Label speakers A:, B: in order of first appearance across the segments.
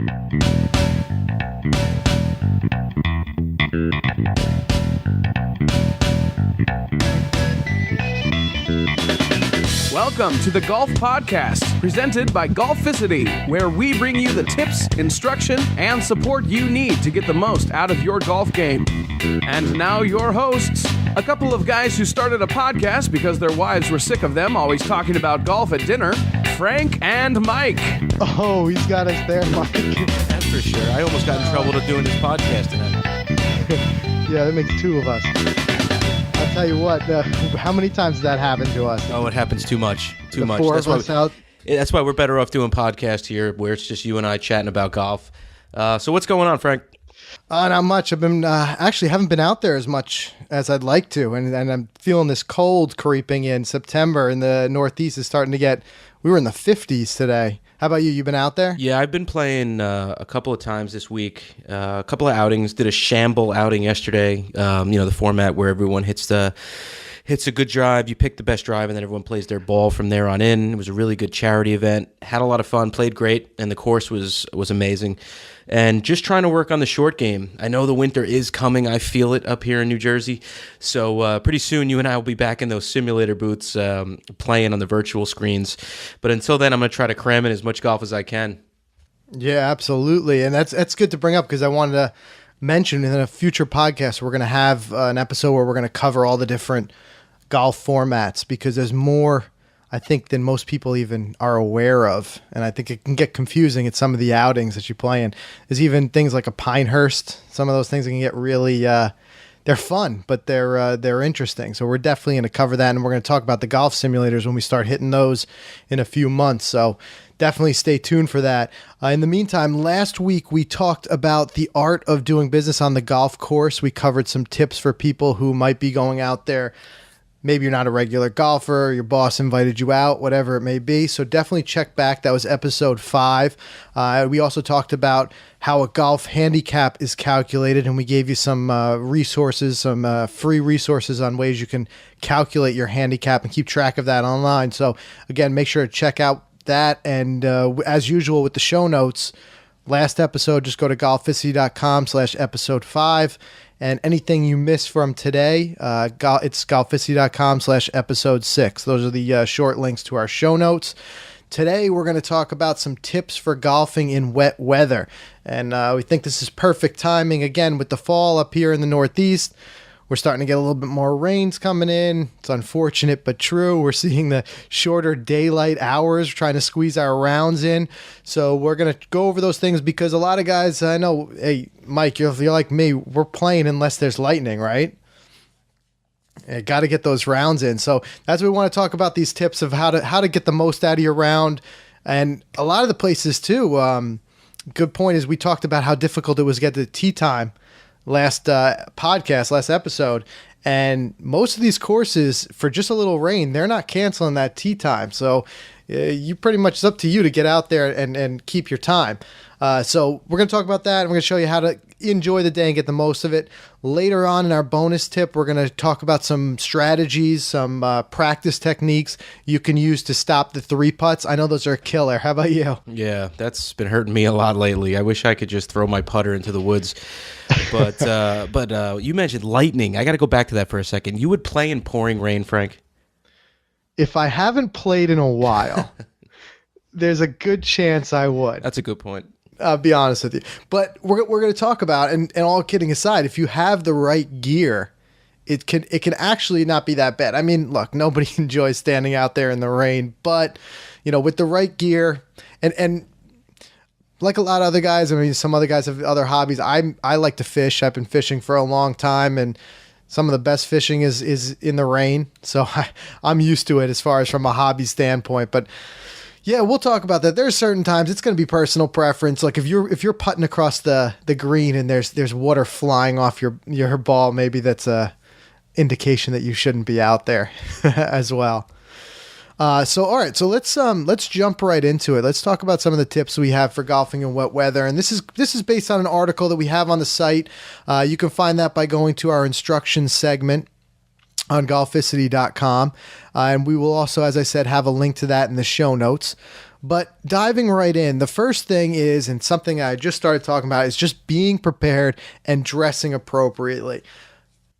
A: Welcome to the Golf Podcast, presented by Golficity, where we bring you the tips, instruction, and support you need to get the most out of your golf game. And now your hosts, a couple of guys who started a podcast because their wives were sick of them always talking about golf at dinner, Frank and Mike.
B: Oh, he's got us there, Mike.
C: That's for sure. I almost got in trouble to doing this podcast tonight.
B: Yeah, that makes two of us. I'll tell you what, how many times did that happen to us?
C: Oh, it happens too much. Too much.
B: Four of us out.
C: That's why we're better off doing podcasts here, where it's just you and I chatting about golf. So what's going on, Frank?
B: Not much. I've been actually haven't been out there as much as I'd like to, and I'm feeling this cold creeping in. September in the Northeast is starting to get. We were in the 50s today. How about you? You been out there?
C: Yeah, I've been playing a couple of times this week. A couple of outings. Did a shamble outing yesterday. The format where everyone hits a good drive. You pick the best drive, and then everyone plays their ball from there on in. It was a really good charity event. Had a lot of fun. Played great, and the course was amazing. And just trying to work on the short game. I know the winter is coming. I feel it up here in New Jersey. So pretty soon you and I will be back in those simulator booths playing on the virtual screens. But until then, I'm going to try to cram in as much golf as I can.
B: Yeah, absolutely. And that's good to bring up because I wanted to mention in a future podcast we're going to have an episode where we're going to cover all the different golf formats because there's more, I think, than most people even are aware of. And I think it can get confusing at some of the outings that you play in. There's even things like a Pinehurst. Some of those things can get really, they're fun, but they're interesting. So we're definitely going to cover that. And we're going to talk about the golf simulators when we start hitting those in a few months. So definitely stay tuned for that. In the meantime, last week we talked about the art of doing business on the golf course. We covered some tips for people who might be going out there. Maybe you're not a regular golfer, your boss invited you out, whatever it may be. So definitely check back. That was episode 5. We also talked about how a golf handicap is calculated, and we gave you some resources, some free resources on ways you can calculate your handicap and keep track of that online. So again, make sure to check out that. And as usual with the show notes, last episode, just go to golficity.com/episode 5. And anything you miss from today, it's golficity.com/episode 6. Those are the short links to our show notes. Today, we're going to talk about some tips for golfing in wet weather. And we think this is perfect timing. Again, with the fall up here in the Northeast, we're starting to get a little bit more rains coming in. It's unfortunate, but true. We're seeing the shorter daylight hours, trying to squeeze our rounds in. So we're going to go over those things because a lot of guys, I know, hey, Mike, you're like me, we're playing unless there's lightning, right? Got to get those rounds in. So that's what we want to talk about, these tips of how to get the most out of your round. And a lot of the places too, good point is we talked about how difficult it was to get to tee time last episode, and most of these courses, for just a little rain, they're not canceling that tee time. So you pretty much, it's up to you to get out there and keep your time. So we're going to talk about that, and we're going to show you how to enjoy the day and get the most of it. Later on in our bonus tip, we're going to talk about some strategies, some practice techniques you can use to stop the 3 putts. I know those are a killer. How about you?
C: Yeah, that's been hurting me a lot lately. I wish I could just throw my putter into the woods. But you mentioned lightning. I got to go back to that for a second. You would play in pouring rain, Frank?
B: If I haven't played in a while, there's a good chance I would.
C: That's a good point.
B: I'll be honest with you. But we're going to talk about, and all kidding aside, if you have the right gear, it can actually not be that bad. I mean, look, nobody enjoys standing out there in the rain, but with the right gear and like a lot of other guys, I mean, some other guys have other hobbies. I like to fish. I've been fishing for a long time, and some of the best fishing is in the rain. So I'm used to it as far as from a hobby standpoint, but yeah, we'll talk about that. There's certain times it's going to be personal preference. Like if you're putting across the green and there's water flying off your ball, maybe that's a indication that you shouldn't be out there as well. So all right, so let's jump right into it. Let's talk about some of the tips we have for golfing in wet weather. And this is based on an article that we have on the site. You can find that by going to our instructions segment on golficity.com. And we will also, as I said, have a link to that in the show notes. But diving right in, the first thing is, and something I just started talking about, is just being prepared and dressing appropriately.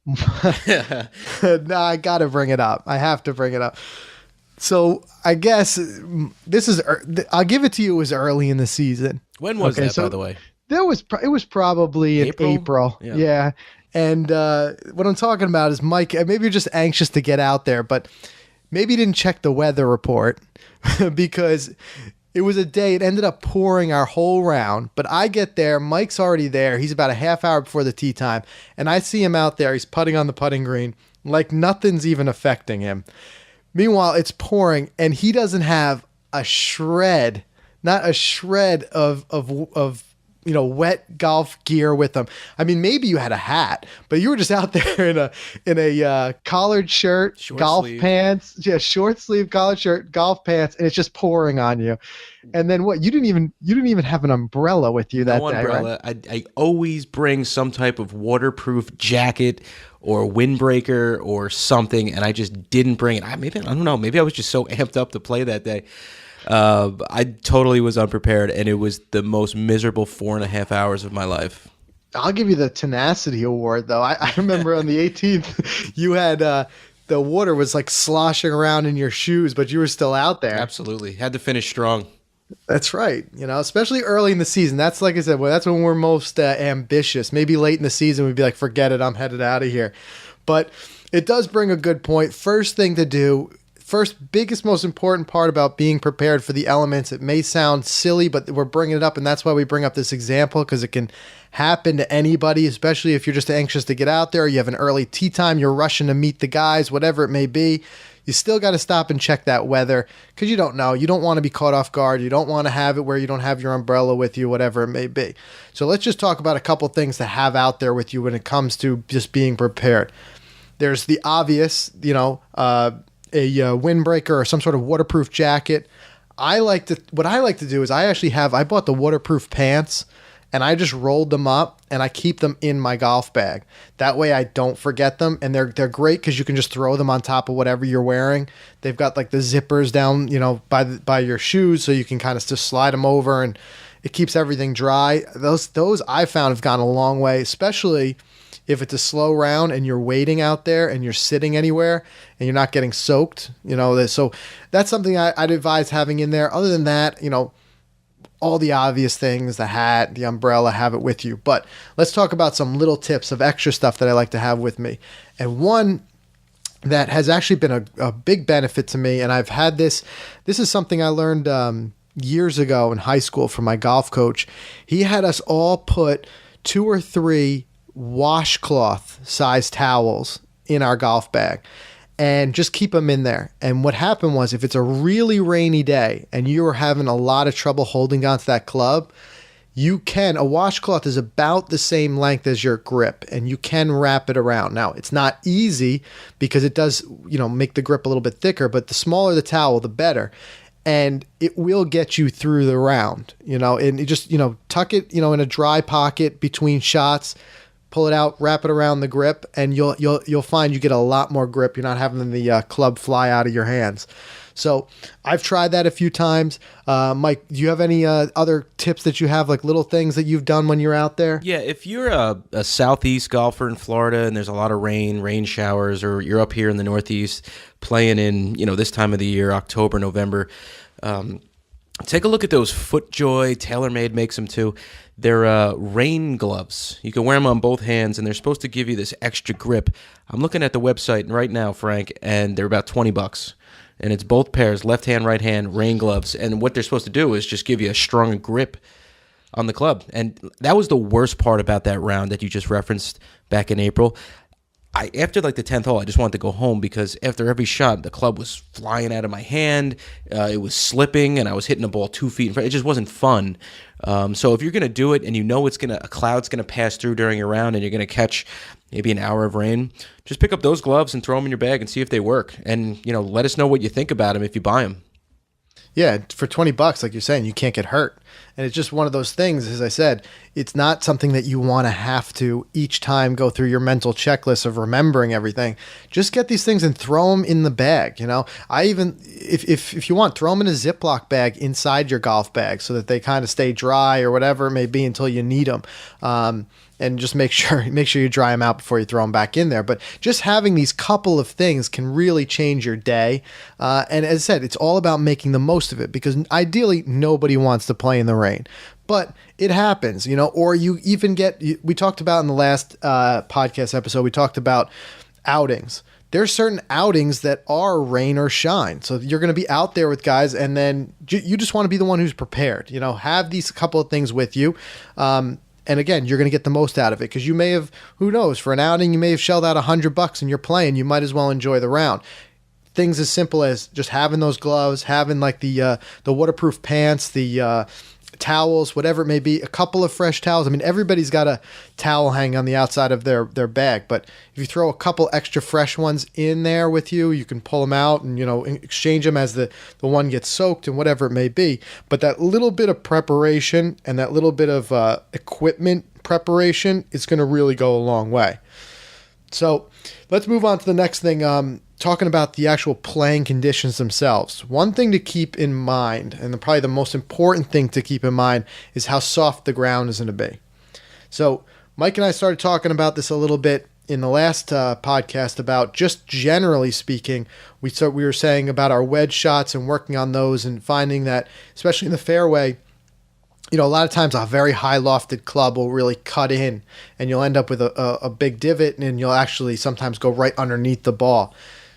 B: No, I got to bring it up. I have to bring it up. So I guess I'll give it to you, it was early in the season.
C: When was that, by the way?
B: It was probably in April. Yeah. And what I'm talking about is, Mike, maybe you're just anxious to get out there, but maybe you didn't check the weather report because it was a day, it ended up pouring our whole round. But I get there, Mike's already there. He's about a half hour before the tee time. And I see him out there. He's putting on the putting green like nothing's even affecting him. Meanwhile, it's pouring and he doesn't have a shred, not a shred of wet golf gear with him. I mean, maybe you had a hat, but you were just out there in a collared shirt, pants, short sleeve collared shirt, golf pants, and it's just pouring on you. And then what? You didn't even have an umbrella with you that day. No umbrella.
C: Right? I always bring some type of waterproof jacket or windbreaker or something, and I just didn't bring it. I don't know. Maybe I was just so amped up to play that day. I totally was unprepared, and it was the most miserable 4.5 hours of my life.
B: I'll give you the tenacity award, though. I remember on the 18th, you had the water was like sloshing around in your shoes, but you were still out there.
C: Absolutely. Had to finish strong.
B: That's right. Especially early in the season. That's, like I said, that's when we're most ambitious. Maybe late in the season, we'd be like, forget it, I'm headed out of here. But it does bring a good point. First thing to do, biggest, most important part about being prepared for the elements. It may sound silly, but we're bringing it up, and that's why we bring up this example, because it can happen to anybody, especially if you're just anxious to get out there, you have an early tee time, you're rushing to meet the guys, whatever it may be. You still got to stop and check that weather, because you don't know. You don't want to be caught off guard. You don't want to have it where you don't have your umbrella with you, whatever it may be. So let's just talk about a couple things to have out there with you when it comes to just being prepared. There's the obvious, a windbreaker or some sort of waterproof jacket. What I like to do is I bought the waterproof pants, and I just rolled them up and I keep them in my golf bag. That way I don't forget them, and they're great because you can just throw them on top of whatever you're wearing. They've got like the zippers down, by your shoes, so you can kind of just slide them over, and it keeps everything dry. Those I found have gone a long way, especially if it's a slow round and you're waiting out there and you're sitting anywhere and you're not getting soaked, so that's something I'd advise having in there. Other than that, all the obvious things, the hat, the umbrella, have it with you. But let's talk about some little tips of extra stuff that I like to have with me. And one that has actually been a big benefit to me, and I've had this is something I learned years ago in high school from my golf coach. He had us all put 2 or 3 washcloth size towels in our golf bag and just keep them in there. And what happened was, if it's a really rainy day and you are having a lot of trouble holding onto that club, a washcloth is about the same length as your grip, and you can wrap it around. Now, it's not easy because it does, make the grip a little bit thicker, but the smaller the towel, the better. And it will get you through the round, and you just, tuck it, in a dry pocket between shots, pull it out, wrap it around the grip, and you'll find you get a lot more grip. You're not having the club fly out of your hands. So I've tried that a few times. Mike, do you have any other tips that you have, like little things that you've done when you're out there?
C: Yeah, if you're a southeast golfer in Florida and there's a lot of rain showers, or you're up here in the Northeast playing in, this time of the year, October, November, take a look at those FootJoy. TaylorMade makes them too. They're rain gloves. You can wear them on both hands, and they're supposed to give you this extra grip. I'm looking at the website right now, Frank, and they're about $20. And it's both pairs, left hand, right hand, rain gloves. And what they're supposed to do is just give you a strong grip on the club. And that was the worst part about that round that you just referenced back in April. After like the 10th hole, I just wanted to go home, because after every shot, the club was flying out of my hand. It was slipping, and I was hitting the ball 2 feet in front. It just wasn't fun. So if you're going to do it and a cloud's going to pass through during your round, and you're going to catch maybe an hour of rain, just pick up those gloves and throw them in your bag and see if they work. And, let us know what you think about them if you buy them.
B: Yeah, for $20, like you're saying, you can't get hurt. And it's just one of those things, as I said, it's not something that you want to have to each time go through your mental checklist of remembering everything. Just get these things and throw them in the bag. I even, if you want, throw them in a Ziploc bag inside your golf bag so that they kind of stay dry or whatever it may be until you need them. And just make sure you dry them out before you throw them back in there. But just having these couple of things can really change your day. And as I said, it's all about making the most of it, because ideally nobody wants to play in the rain. But it happens, or you even we talked about in the last podcast episode, we talked about outings. There's certain outings that are rain or shine. So you're going to be out there with guys, and then you just want to be the one who's prepared. Have these couple of things with you. And again, you're going to get the most out of it, because you may have, who knows, for an outing, you may have shelled out $100 and you're playing. You might as well enjoy the round. Things as simple as just having those gloves, having like the waterproof pants, the towels, whatever it may be, a couple of fresh towels. I mean, everybody's got a towel hanging on the outside of their bag, but if you throw a couple extra fresh ones in there with you, you can pull them out and, exchange them as the one gets soaked and whatever it may be. But that little bit of preparation and that little bit of equipment preparation is going to really go a long way. So let's move on to the next thing. Talking about the actual playing conditions themselves. One thing to keep in mind, and probably the most important thing to keep in mind, is how soft the ground is going to be. So Mike and I started talking about this a little bit in the last podcast about just generally speaking. We were saying about our wedge shots and working on those and finding that, especially in the fairway, a lot of times a very high lofted club will really cut in and you'll end up with a big divot, and you'll actually sometimes go right underneath the ball.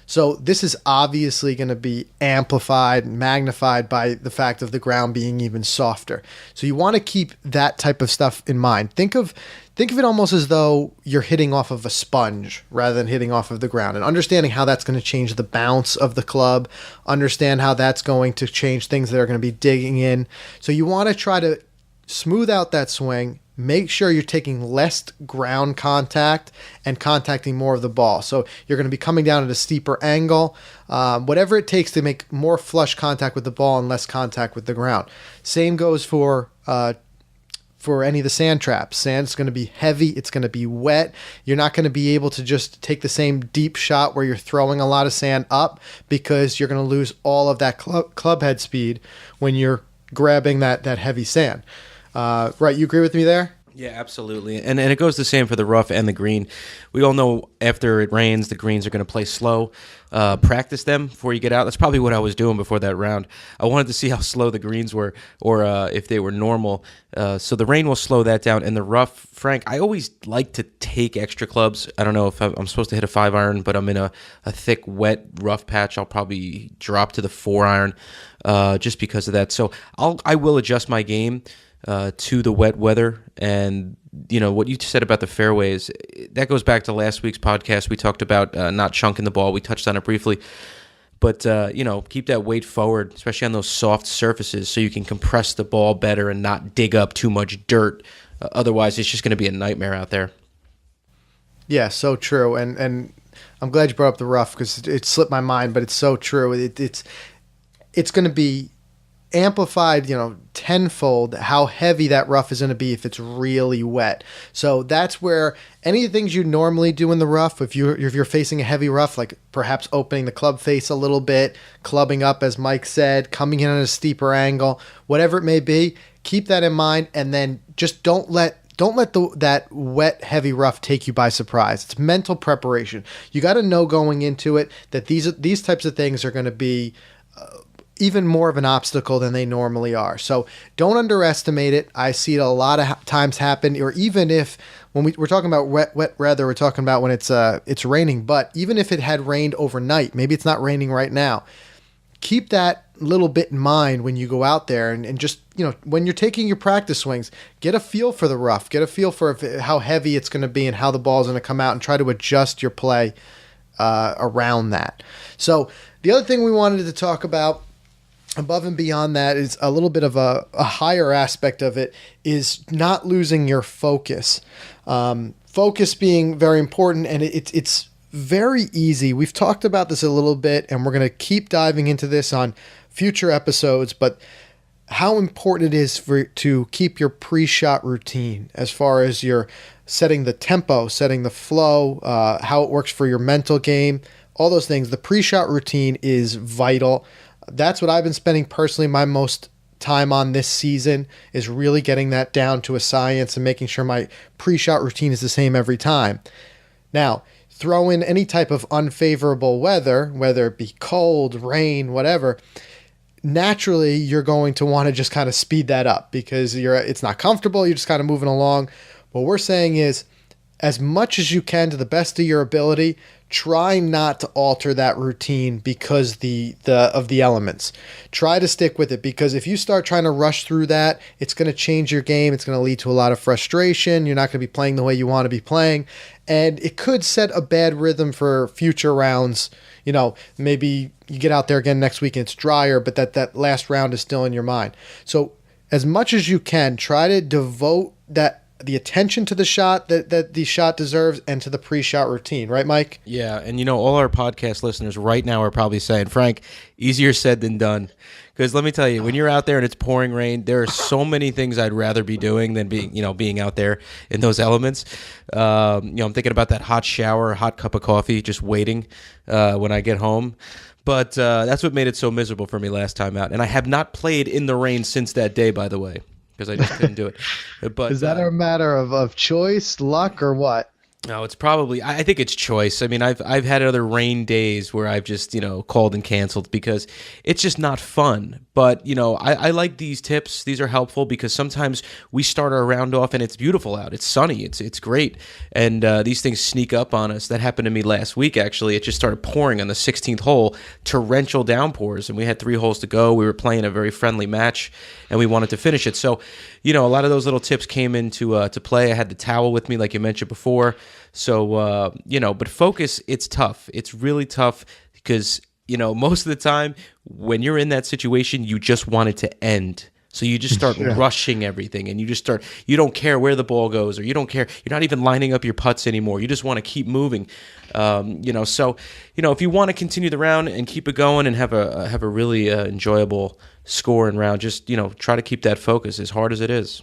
B: So this is obviously going to be amplified and magnified by the fact of the ground being even softer. So you want to keep that type of stuff in mind. Think of it almost as though you're hitting off of a sponge rather than hitting off of the ground, and understanding how that's going to change the bounce of the club, understand how that's going to change things that are going to be digging in. So you want to try to smooth out that swing. Make sure you're taking less ground contact and contacting more of the ball. So you're going to be coming down at a steeper angle, whatever it takes to make more flush contact with the ball and less contact with the ground. Same goes for any of the sand traps. Sand's going to be heavy. It's going to be wet. You're not going to be able to just take the same deep shot where you're throwing a lot of sand up, because you're going to lose all of that club head speed when you're grabbing that heavy sand. Right, you agree with me there?
C: Yeah, absolutely. And it goes the same for the rough and the green. We all know after it rains, the greens are going to play slow. Practice them before you get out. That's probably what I was doing before that round. I wanted to see how slow the greens were, or if they were normal. So the rain will slow that down. And the rough, Frank, I always like to take extra clubs. I don't know if I'm supposed to hit a 5-iron, but I'm in a thick, wet, rough patch. I'll probably drop to the 4-iron just because of that. So I will adjust my game to the wet weather. And what you said about the fairways, that goes back to last week's podcast. We talked about not chunking the ball. We touched on it briefly, but keep that weight forward, especially on those soft surfaces, so you can compress the ball better and not dig up too much dirt. Otherwise, it's just going to be a nightmare out there.
B: Yeah, so true. And I'm glad you brought up the rough, because it slipped my mind, but it's so true. It's going to be amplified, tenfold how heavy that rough is going to be if it's really wet. So that's where any of the things you normally do in the rough, if you're facing a heavy rough, like perhaps opening the club face a little bit, clubbing up, as Mike said, coming in at a steeper angle, whatever it may be, keep that in mind, and then just don't let that wet, heavy rough take you by surprise. It's mental preparation. You got to know going into it that these types of things are going to be even more of an obstacle than they normally are. So don't underestimate it. I see it a lot of times happen, or even if, when we're talking about wet weather, we're talking about when it's raining, but even if it had rained overnight, maybe it's not raining right now, keep that little bit in mind when you go out there, and just, when you're taking your practice swings, get a feel for the rough, get a feel for how heavy it's going to be and how the ball's going to come out, and try to adjust your play around that. So the other thing we wanted to talk about, above and beyond that, is a little bit of a higher aspect of it, is not losing your focus. Focus being very important, and it's very easy. We've talked about this a little bit, and we're going to keep diving into this on future episodes, but how important it is to keep your pre-shot routine as far as your setting the tempo, setting the flow, how it works for your mental game, all those things. The pre-shot routine is vital. That's what I've been spending personally my most time on this season, is really getting that down to a science and making sure my pre-shot routine is the same every time. Now, throw in any type of unfavorable weather, whether it be cold, rain, whatever, naturally you're going to want to just kind of speed that up because it's not comfortable, you're just kind of moving along. What we're saying is, as much as you can to the best of your ability, try not to alter that routine because of the elements. Try to stick with it, because if you start trying to rush through that, it's going to change your game. It's going to lead to a lot of frustration. You're not going to be playing the way you want to be playing, and it could set a bad rhythm for future rounds. Maybe you get out there again next week and it's drier, but that last round is still in your mind. So as much as you can, try to devote the attention to the shot that the shot deserves and to the pre-shot routine. Right, Mike?
C: Yeah, and all our podcast listeners right now are probably saying, Frank, easier said than done. Because let me tell you, when you're out there and it's pouring rain, there are so many things I'd rather be doing than being out there in those elements. I'm thinking about that hot shower, hot cup of coffee, just waiting when I get home. But that's what made it so miserable for me last time out. And I have not played in the rain since that day, by the way, because I just couldn't do it. But
B: is that a matter of choice, luck, or what?
C: No, it's probably, I think it's choice. I mean, I've had other rain days where I've just, called and canceled because it's just not fun. But, I like these tips. These are helpful because sometimes we start our round off and it's beautiful out. It's sunny. It's great. And these things sneak up on us. That happened to me last week, actually. It just started pouring on the 16th hole, torrential downpours. And we had 3 holes to go. We were playing a very friendly match and we wanted to finish it. So, a lot of those little tips came into to play. I had the towel with me, like you mentioned before. So, but focus, it's tough. It's really tough because, most of the time when you're in that situation, you just want it to end. So you just start rushing everything and you don't care where the ball goes, or you don't care. You're not even lining up your putts anymore. You just want to keep moving. So, if you want to continue the round and keep it going and have a really enjoyable score and round, just, try to keep that focus as hard as it is.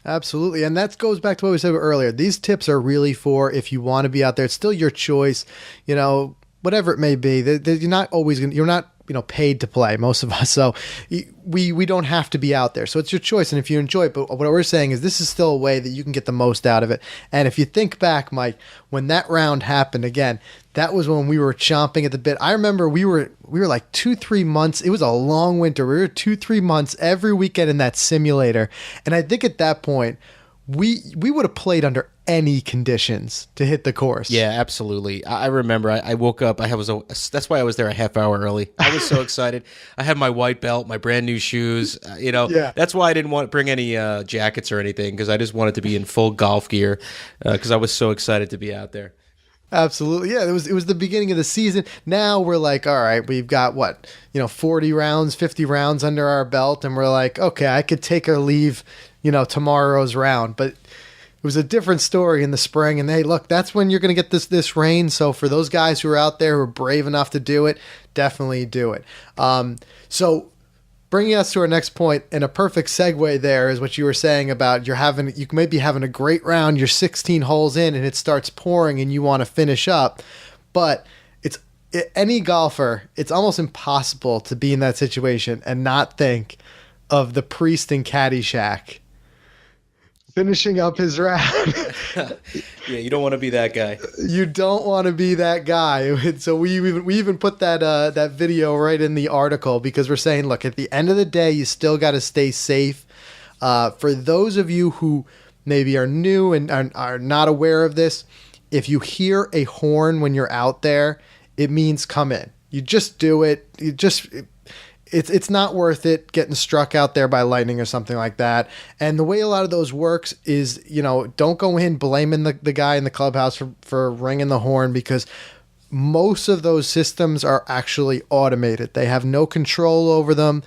B: Absolutely. And that goes back to what we said earlier. These tips are really for if you want to be out there. It's still your choice, whatever it may be. You're not always you're not, paid to play, most of us. So we don't have to be out there. So it's your choice. And if you enjoy it, but what we're saying is this is still a way that you can get the most out of it. And if you think back, Mike, when that round happened again, that was when we were chomping at the bit. I remember we were like 2-3 months. It was a long winter. We were 2-3 months every weekend in that simulator. And I think at that point, we would have played under any conditions to hit the course.
C: Yeah, absolutely. I remember I woke up. That's why I was there a half hour early. I was so excited. I had my white belt, my brand new shoes. That's why I didn't want to bring any jackets or anything, because I just wanted to be in full golf gear because I was so excited to be out there.
B: Absolutely. Yeah, it was the beginning of the season. Now we're like, all right, we've got 40 rounds, 50 rounds under our belt, and we're like, okay, I could take or leave, tomorrow's round. But it was a different story in the spring, and hey, look, that's when you're going to get this rain. So for those guys who are out there who are brave enough to do it, definitely do it. So bringing us to our next point, and a perfect segue there is what you were saying about you may be having a great round, you're 16 holes in, and it starts pouring, and you want to finish up, but any golfer, it's almost impossible to be in that situation and not think of the priest in Caddyshack finishing up his round.
C: Yeah, you don't want to be that guy.
B: You don't want to be that guy. So we even put that video right in the article, because we're saying, look, at the end of the day, you still got to stay safe. For those of you who maybe are new and are not aware of this, if you hear a horn when you're out there, it means come in. You just do it. It's not worth it getting struck out there by lightning or something like that. And the way a lot of those works is, don't go in blaming the guy in the clubhouse for ringing the horn, because most of those systems are actually automated. They have no control over them.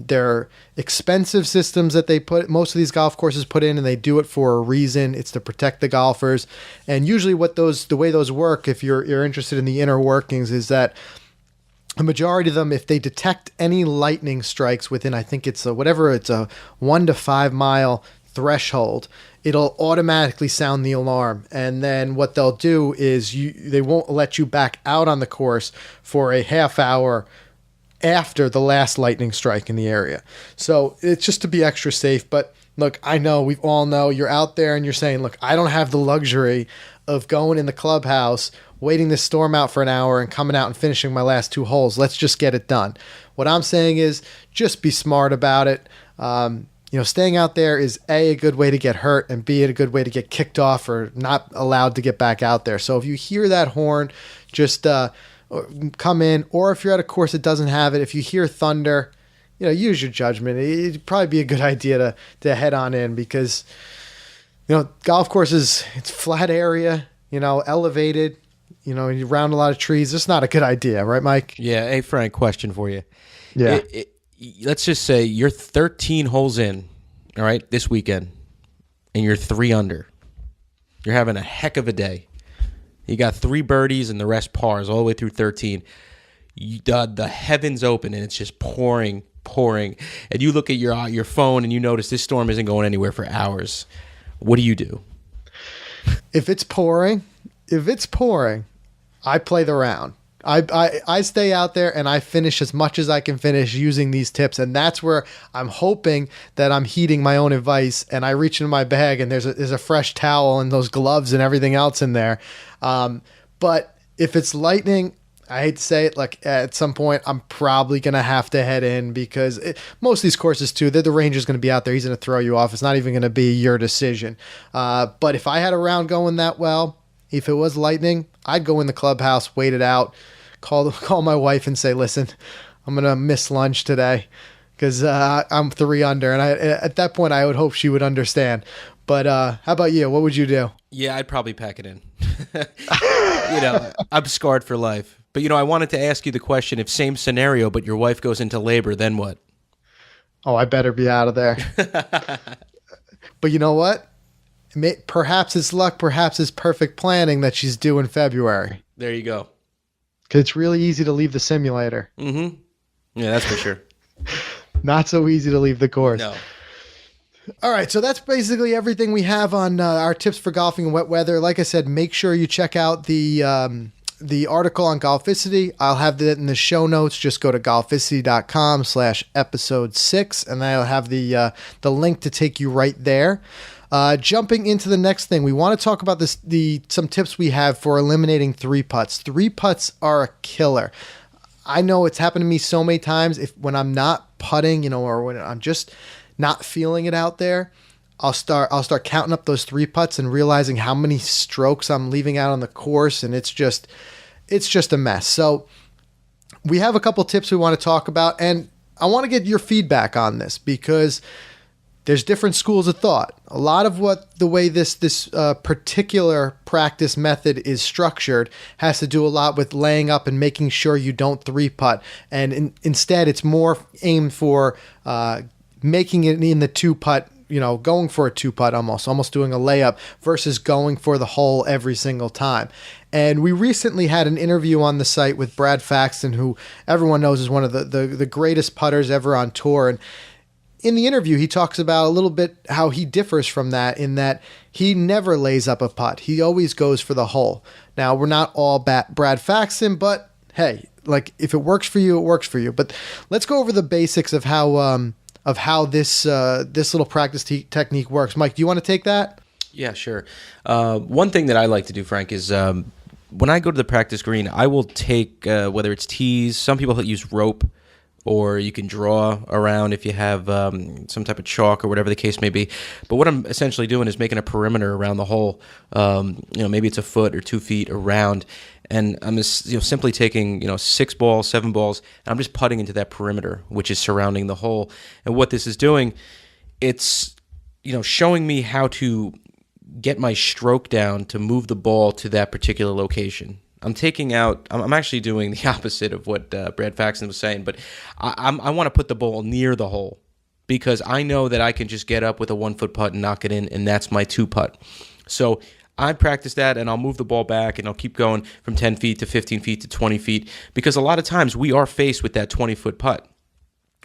B: They're expensive systems that most of these golf courses put in, and they do it for a reason. It's to protect the golfers. And usually the way those work, if you're interested in the inner workings, is that a majority of them, if they detect any lightning strikes within, I think it's a 1 to 5 mile threshold, it'll automatically sound the alarm. And then what they'll do is they won't let you back out on the course for a half hour after the last lightning strike in the area. So it's just to be extra safe. But look, I know, we all know, you're out there and you're saying, look, I don't have the luxury of going in the clubhouse, waiting this storm out for an hour and coming out and finishing my last 2 holes. Let's just get it done. What I'm saying is just be smart about it. Staying out there is a good way to get hurt, and B, a good way to get kicked off or not allowed to get back out there. So if you hear that horn, just come in. Or if you're at a course that doesn't have it, if you hear thunder, use your judgment. It'd probably be a good idea to head on in, because golf courses, it's flat area, elevated. You round a lot of trees. It's not a good idea, right, Mike?
C: Yeah. Hey, Frank, question for you.
B: Yeah.
C: Let's just say you're 13 holes in, all right, this weekend, and you're 3 under. You're having a heck of a day. You got 3 birdies and the rest pars all the way through 13. The heavens open, and it's just pouring. And you look at your phone, and you notice this storm isn't going anywhere for hours. What do you do?
B: If it's pouring, I play the round. I stay out there and I finish as much as I can finish using these tips. And that's where I'm hoping that I'm heeding my own advice, and I reach into my bag and there's a fresh towel and those gloves and everything else in there. But if it's lightning, I hate to say it, like at some point I'm probably going to have to head in, because most of these courses too, the ranger's going to be out there. He's going to throw you off. It's not even going to be your decision. But if I had a round going that well, if it was lightning, I'd go in the clubhouse, wait it out, call my wife and say, listen, I'm going to miss lunch today because I'm 3 under. And at that point, I would hope she would understand. But how about you? What would you do?
C: Yeah, I'd probably pack it in. I'm scarred for life. But, I wanted to ask you the question, if same scenario, but your wife goes into labor, then what?
B: Oh, I better be out of there. But you know what? Perhaps it's luck, perhaps it's perfect planning that she's due in February.
C: There you go.
B: Because it's really easy to leave the simulator.
C: Mm-hmm. Yeah, that's for sure.
B: Not so easy to leave the course.
C: No.
B: All right, so that's basically everything we have on our tips for golfing in wet weather. Like I said, make sure you check out the article on Golficity. I'll have that in the show notes. Just go to golficity.com/episode 6, and I'll have the link to take you right there. Jumping into the next thing, we want to talk about some tips we have for eliminating 3 putts. 3 putts are a killer. I know it's happened to me so many times. When I'm not putting, or when I'm just not feeling it out there, I'll start counting up those 3 putts and realizing how many strokes I'm leaving out on the course, and it's just a mess. So we have a couple tips we want to talk about, and I want to get your feedback on this, because there's different schools of thought. A lot of the way this particular practice method is structured has to do a lot with laying up and making sure you don't 3-putt. And instead, it's more aimed for making it in the 2-putt, going for a 2-putt almost doing a layup, versus going for the hole every single time. And we recently had an interview on the site with Brad Faxon, who everyone knows is one of the greatest putters ever on tour. And in the interview, he talks about a little bit how he differs from that, in that he never lays up a putt. He always goes for the hole. Now, we're not all Brad Faxon, but hey, like, if it works for you, it works for you. But let's go over the basics of how this little practice technique works. Mike, do you want to take that?
C: Yeah, sure. One thing that I like to do, Frank, is when I go to the practice green, I will take, whether it's tees, some people use rope, or you can draw around if you have some type of chalk or whatever the case may be. But what I'm essentially doing is making a perimeter around the hole. Maybe it's a foot or 2 feet around, and I'm just simply taking 6 balls, 7 balls, and I'm just putting into that perimeter, which is surrounding the hole. And what this is doing, it's showing me how to get my stroke down to move the ball to that particular location. I'm actually doing the opposite of what Brad Faxon was saying, but I want to put the ball near the hole, because I know that I can just get up with a 1-foot putt and knock it in, and that's my 2-putt. So I practice that, and I'll move the ball back, and I'll keep going from 10 feet to 15 feet to 20 feet, because a lot of times we are faced with that 20-foot putt.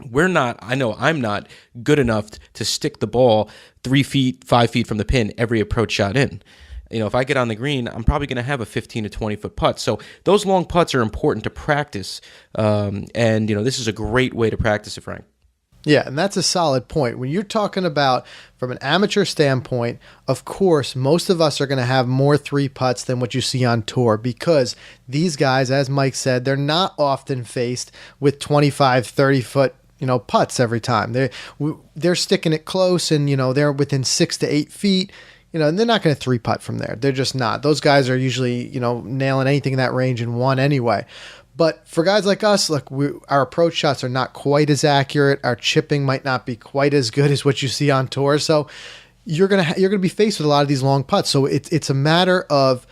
C: I know I'm not good enough to stick the ball 3 feet, 5 feet from the pin every approach shot in. If I get on the green, I'm probably going to have a 15 to 20-foot putt. So those long putts are important to practice, and this is a great way to practice it, Frank.
B: Yeah, and that's a solid point. When you're talking about from an amateur standpoint, of course, most of us are going to have more 3 putts than what you see on tour, because these guys, as Mike said, they're not often faced with 25, 30-foot putts every time. They're sticking it close, and they're within 6 to 8 feet. And they're not going to 3-putt from there. They're just not. Those guys are usually, nailing anything in that range in one anyway. But for guys like us, our approach shots are not quite as accurate. Our chipping might not be quite as good as what you see on tour. So you're gonna be faced with a lot of these long putts. So it's a matter of,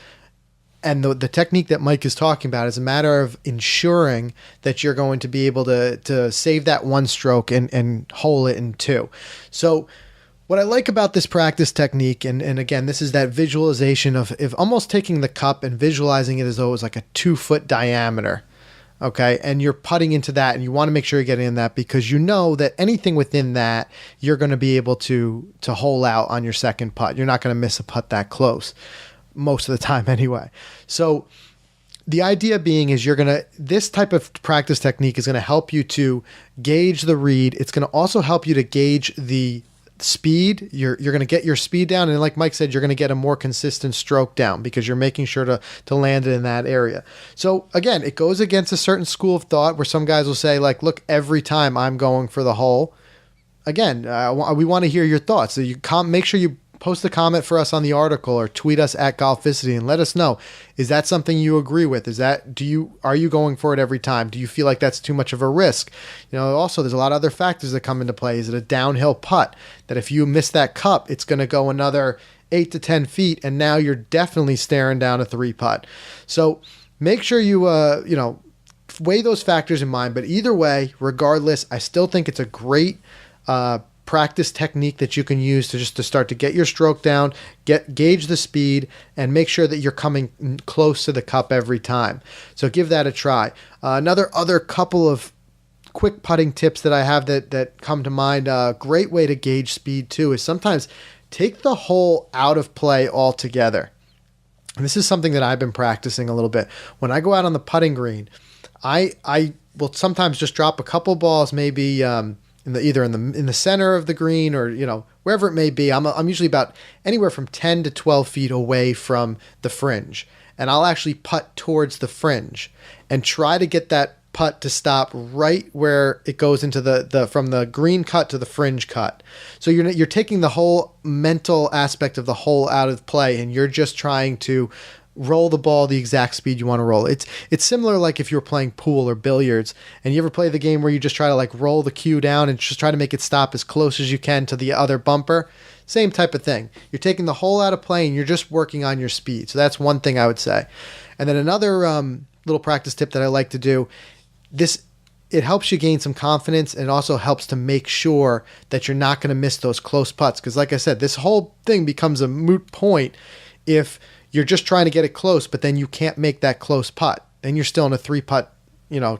B: and the technique that Mike is talking about is a matter of ensuring that you're going to be able to save that one stroke and hole it in 2. So what I like about this practice technique, and again, this is that visualization of almost taking the cup and visualizing it as though it was like a 2-foot diameter. Okay. And you're putting into that, and you want to make sure you're getting in that, because you know that anything within that, you're going to be able to hole out on your second putt. You're not going to miss a putt that close most of the time anyway. So the idea being is this type of practice technique is going to help you to gauge the read. It's going to also help you to gauge the speed. You're going to get your speed down, and like Mike said, you're going to get a more consistent stroke down because you're making sure to land it in that area. So again, it goes against a certain school of thought where some guys will say, look, every time I'm going for the hole. Again, we want to hear your thoughts. So you make sure you post a comment for us on the article, or tweet us at Golficity and let us know. Is that something you agree with? Are you going for it every time? Do you feel like that's too much of a risk? Also, there's a lot of other factors that come into play. Is it a downhill putt that if you miss that cup, it's going to go another 8 to 10 feet, and now you're definitely staring down a 3 putt. So make sure you weigh those factors in mind. But either way, regardless, I still think it's a great practice technique that you can use to start to get your stroke down, gauge the speed, and make sure that you're coming close to the cup every time. So give that a try. Other couple of quick putting tips that I have that come to mind. A great way to gauge speed too is sometimes take the hole out of play altogether. And this is something that I've been practicing a little bit. When I go out on the putting green, I will sometimes just drop a couple balls, maybe either in the center of the green, or wherever it may be. I'm usually about anywhere from 10 to 12 feet away from the fringe, and I'll actually putt towards the fringe and try to get that putt to stop right where it goes into the from the green cut to the fringe cut. So you're taking the whole mental aspect of the hole out of play, and you're just trying to roll the ball the exact speed you want to roll. It's similar like if you were playing pool or billiards, and you ever play the game where you just try to roll the cue down and just try to make it stop as close as you can to the other bumper. Same type of thing. You're taking the hole out of play, and you're just working on your speed. So that's one thing I would say. And then another little practice tip that I like to do, it helps you gain some confidence, and it also helps to make sure that you're not going to miss those close putts. Because like I said, this whole thing becomes a moot point if you're just trying to get it close, but then you can't make that close putt. Then you're still in a 3-putt,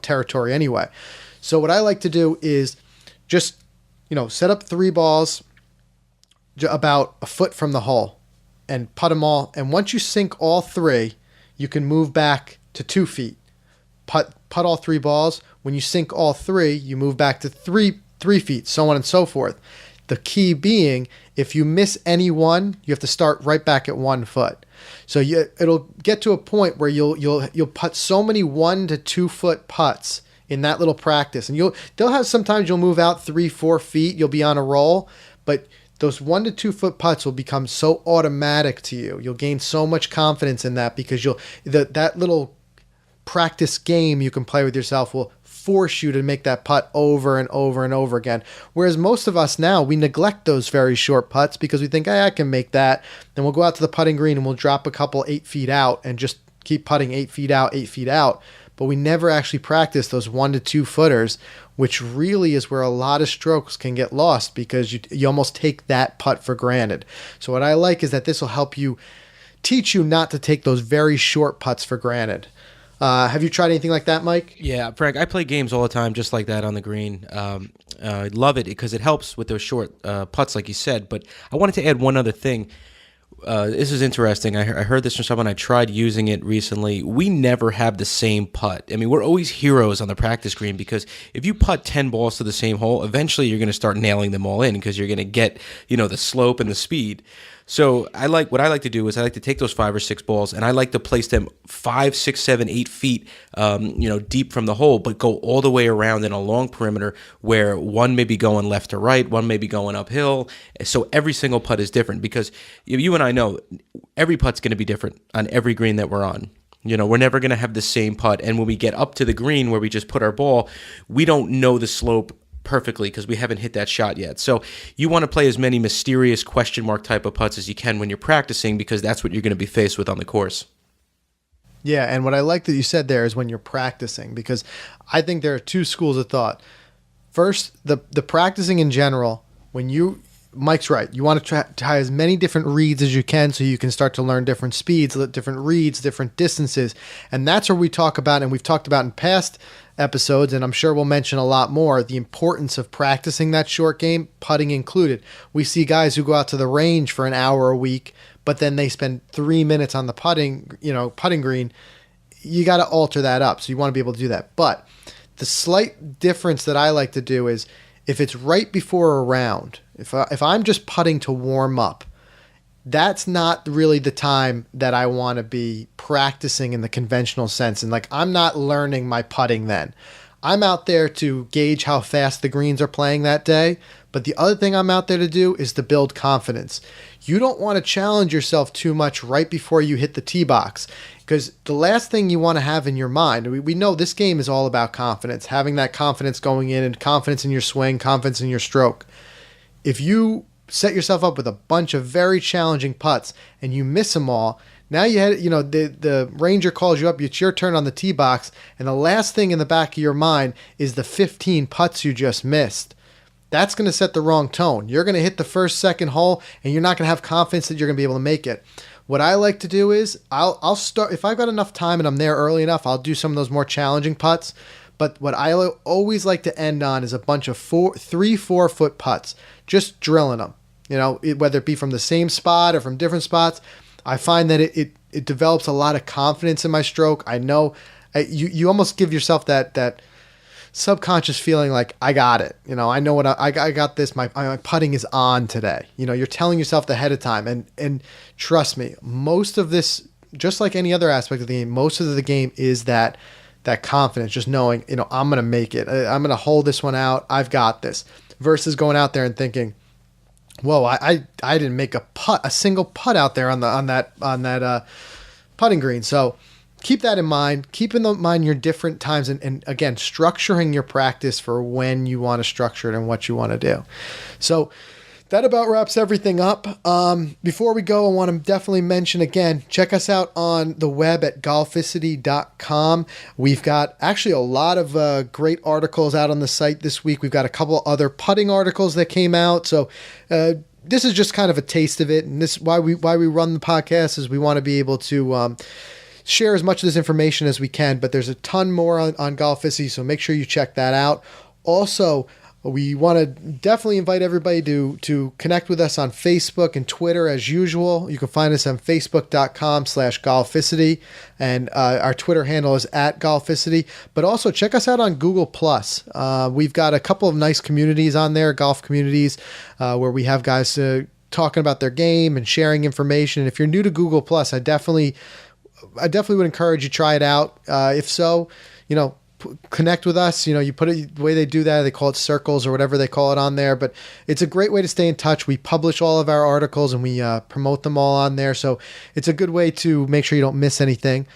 B: territory anyway. So what I like to do is just, set up 3 balls about a foot from the hole and putt them all. And once you sink all 3, you can move back to 2 feet. Putt all 3 balls. When you sink all 3, you move back to 3 feet, so on and so forth. The key being, if you miss any one, you have to start right back at 1 foot. So it'll get to a point where you'll putt so many 1 to 2 foot putts in that little practice, and sometimes you'll move out 3-4 feet. You'll be on a roll, but those 1 to 2 foot putts will become so automatic to you. You'll gain so much confidence in that because that little practice game you can play with yourself will force you to make that putt over and over and over again. Whereas most of us now, we neglect those very short putts because we think, hey, I can make that. Then we'll go out to the putting green and we'll drop a couple 8 feet out and just keep putting 8 feet out, 8 feet out. But we never actually practice those 1 to 2 footers, which really is where a lot of strokes can get lost because you almost take that putt for granted. So what I like is that this will help you teach you not to take those very short putts for granted. Have you tried anything like that, Mike?
C: Yeah, Frank, I play games all the time just like that on the green. I love it because it helps with those short putts, like you said. But I wanted to add one other thing. This is interesting. I heard this from someone. I tried using it recently. We never have the same putt. I mean, we're always heroes on the practice green because if you putt 10 balls to the same hole, eventually you're going to start nailing them all in because you're going to get, the slope and the speed. So what I like to do is I like to take those 5 or 6 balls and I like to place them 5, 6, 7, 8 feet, deep from the hole, but go all the way around in a long perimeter where one may be going left to right, one may be going uphill. So every single putt is different because you and I know every putt's going to be different on every green that we're on. We're never going to have the same putt. And when we get up to the green where we just put our ball, we don't know the slope perfectly because we haven't hit that shot yet. So you want to play as many mysterious question mark type of putts as you can when you're practicing because that's what you're going to be faced with on the course.
B: Yeah, and what I like that you said there is when you're practicing, because I think there are 2 schools of thought. First, the practicing in general, Mike's right. You want to try as many different reads as you can so you can start to learn different speeds, different reads, different distances. And that's where we talk about, and we've talked about in past episodes, and I'm sure we'll mention a lot more, the importance of practicing that short game, putting included. We see guys who go out to the range for an hour a week, but then they spend 3 minutes on the putting green. You got to alter that up. So you want to be able to do that. But the slight difference that I like to do is if it's right before a round, if I'm just putting to warm up, that's not really the time that I want to be practicing in the conventional sense. And I'm not learning my putting then. I'm out there to gauge how fast the greens are playing that day. But the other thing I'm out there to do is to build confidence. You don't want to challenge yourself too much right before you hit the tee box, because the last thing you want to have in your mind, we know this game is all about confidence, having that confidence going in and confidence in your swing, confidence in your stroke. If you set yourself up with a bunch of very challenging putts and you miss them all, now the ranger calls you up, it's your turn on the tee box, and the last thing in the back of your mind is the 15 putts you just missed. That's going to set the wrong tone. You're going to hit the first, second hole, and you're not going to have confidence that you're going to be able to make it. What I like to do is I'll start, if I've got enough time and I'm there early enough, I'll do some of those more challenging putts. But what I always like to end on is a bunch of 3-4 foot putts, just drilling them. Whether it be from the same spot or from different spots, I find that it develops a lot of confidence in my stroke. I know you almost give yourself that subconscious feeling like I got it. I know what I got this. My putting is on today. You're telling yourself ahead of time, and trust me, most of this, just like any other aspect of the game, most of the game is that confidence, just knowing, I'm going to make it. I'm going to hold this one out. I've got this. Versus going out there and thinking, whoa, I didn't make a single putt out there on that putting green. So keep that in mind. Keep in mind your different times, and again, structuring your practice for when you want to structure it and what you want to do. So that about wraps everything up. Before we go, I want to definitely mention again, check us out on the web at golficity.com. We've got actually a lot of great articles out on the site this week. We've got a couple other putting articles that came out. So this is just kind of a taste of it. And this why we run the podcast is we want to be able to share as much of this information as we can. But there's a ton more on Golficity, so make sure you check that out. Also, we want to definitely invite everybody to connect with us on Facebook and Twitter as usual. You can find us on facebook.com/Golficity, and our Twitter handle is @Golficity. But also check us out on Google+. We've got a couple of nice communities on there, golf communities, where we have guys talking about their game and sharing information. And if you're new to Google+, I definitely would encourage you to try it out. If so, connect with us. You put it the way they do that, they call it circles or whatever they call it on there, but it's a great way to stay in touch. We publish all of our articles and we promote them all on there, so it's a good way to make sure you don't miss anything.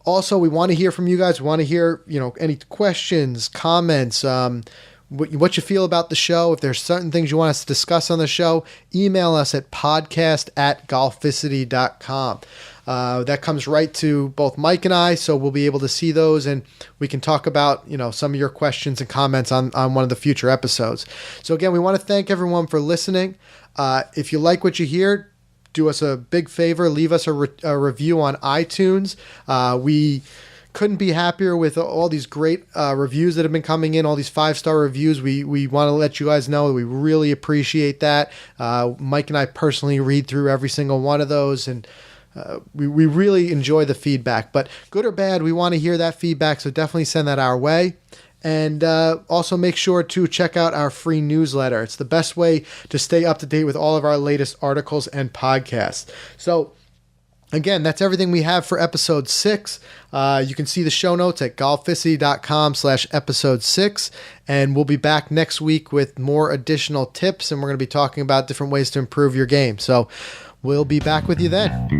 B: Also, we want to hear from you guys. We want to hear any questions, comments, what you feel about the show. If there's certain things you want us to discuss on the show, email us at podcast@golficity.com. That comes right to both Mike and I, so we'll be able to see those and we can talk about some of your questions and comments on one of the future episodes. So again, we want to thank everyone for listening. If you like what you hear, do us a big favor, leave us a review on iTunes. We couldn't be happier with all these great reviews that have been coming in, all these 5-star reviews. We want to let you guys know that we really appreciate that. Mike and I personally read through every single one of those, and we really enjoy the feedback. But good or bad, we want to hear that feedback, so definitely send that our way. And also make sure to check out our free newsletter. It's the best way to stay up to date with all of our latest articles and podcasts. So again, that's everything we have for episode 6. You can see the show notes at golficity.com/episode 6. And we'll be back next week with more additional tips. And we're going to be talking about different ways to improve your game. So we'll be back with you then.